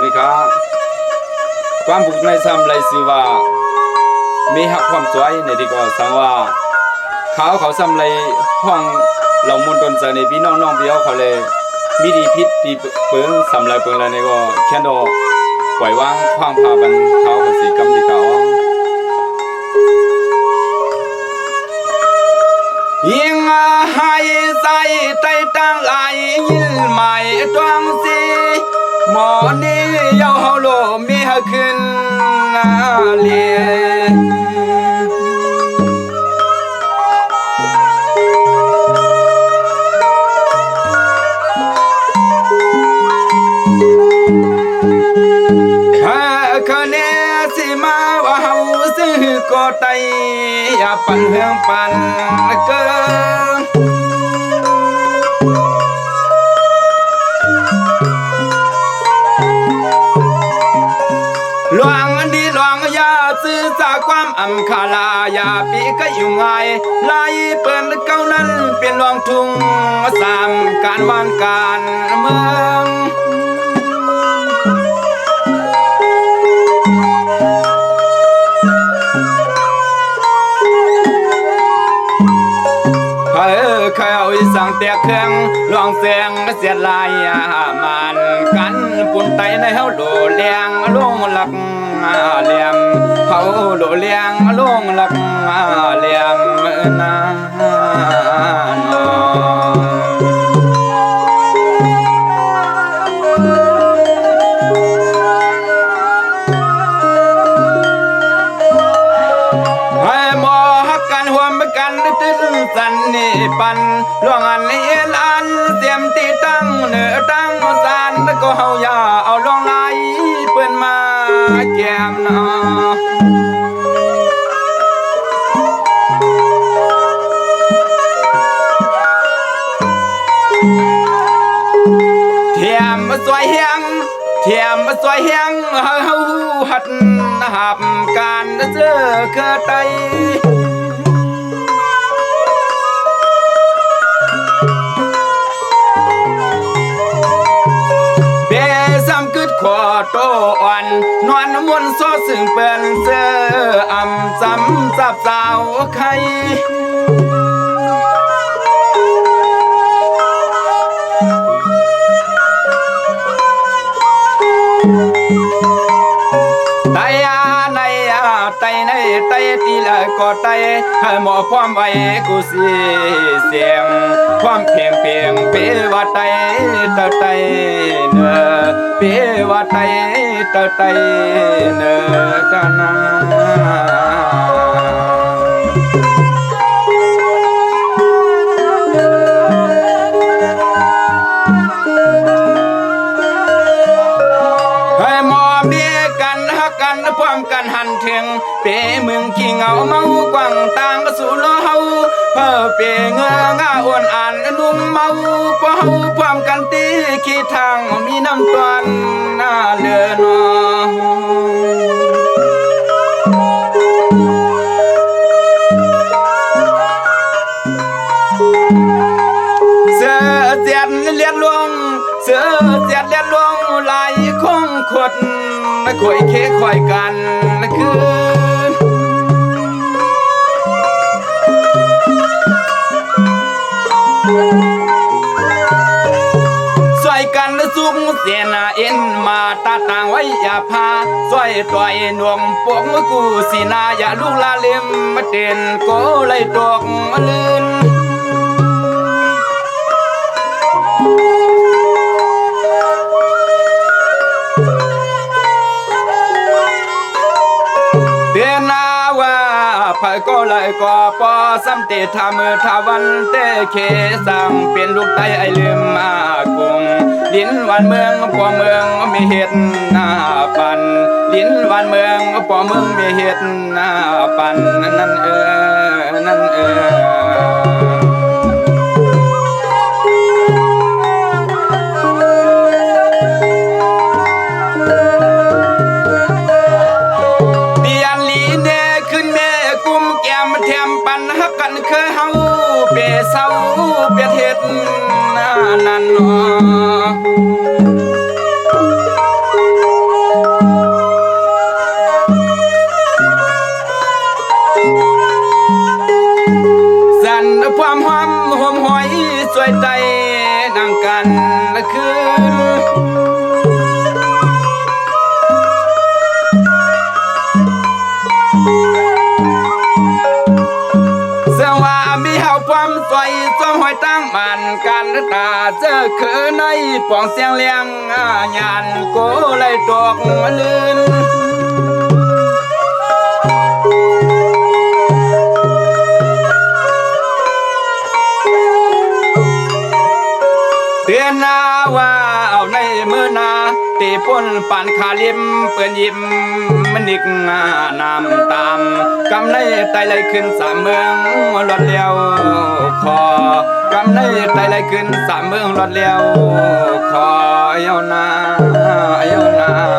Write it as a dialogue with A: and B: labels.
A: ดีครับความบุกในซ้ำไรสิว่ามีหักความสวยในที่ก็สังว่าเขาซ้ำไรห้องเรามุนตนใจในพี่น้องเบี้ยวเขาเลยมีดีพิษดีเปิงซ้ำไรเปิงอะไรนี่ก็แค่ดอกปล่อยว่างคว้างพาบันเขากับสีกำดีเก่ายิงให้ใส่ใจตั้งไหลยินใหม่ตวงสีหมอนี้เยาโลมีหขึ้นเลียคะแนนสิมาว่าเฮาซื้อก็ไตอย่าปั่นเฮืองปั่นเกินหลวงดีหลวงอย่าซื้อจากความอำคาลาอย่าปีก็อยู่ไงไล่เปิ้นเก้านั้นเป็นหลวงทุ่งสามการวานการเมืองเขาสั่งเตียเครื่องลองเสียงเสียลายมันกันปุ่นไตในเฮาโดเลียงลงหลักเหลี่ยมเขาโดเลียงลงหลักเหลี่ยมนาสันนิปันหลวงอันเอลอันเตรียมตีตั้งเนื้อตั้งสานก็เฮาอย่าเอาลองไหลเปิ้นมาแก้มนอเทียมสวยเฮียงเทียมสวยเฮียงเฮาหัดหับการเจอเกิดไตขอโตอ่อนนวลมนโซซึ่งเปิ้นเสื้ออ่ำซ้ำซับสาวไข่ไตในไตในไตตีละก็ไตให้หมอความไว้กูสิเสียงความเพียงเปว่าไตเตไตเนอเปว่าไตเตไตเนอตานาพร้อมกันหันเทียงเปมึงขี้เหงาเมากว่างต่างสู่โลเฮาเพื่อเปเงืองาอ่อนอ่านนุ่มเมาพอเฮาพร้อมกันตีขี้ทางมีน้ำตาลหน้าเลือนอเสือเสียดเลียดลวงเสือเสียดเลียดลวงลายคงขดคุยเคคอยกันคืนสวยกันสุกเสียนาเอ็นมาตาต่างไว้อย่าพาสวยตัวเอ็นวงปวกกูสีนาอย่าลูกลาเล่มมาเด่นโกเลยตกลื่นไผก็เลยก็ปอซ้ำเตทามือทาวันเตเคสั่งเป็นลูกไตไอลืมมากุงลิ้นวันเมืองปอเมืองมีเห็ดหน้าปันลิ้นวันเมืองปอเมืองมีเห็ดหน้าปันนั่นนั่นแถมปันฮักกันเคยเฮาเปเศร้าเปียเฮ็ดนั่น สวยใจดังกันละคืนเสียว่ามีเฮาความสวยสวมหอยตั้งมันกันตาเจอคือในปองเสียงเลี้ยงยานโกเลยตกลื่นเตือนนาว่าเอาในมือนาตีป้นปานขาลิมเปื่อนยิ้มมันนิกนำตามกำในไตไหลขึ้นสามเมืองรถเลี้ยวคอกำในไตไหลขึ้นสามเมืองรถเลี้ยวคอเอ้านาเอ้านา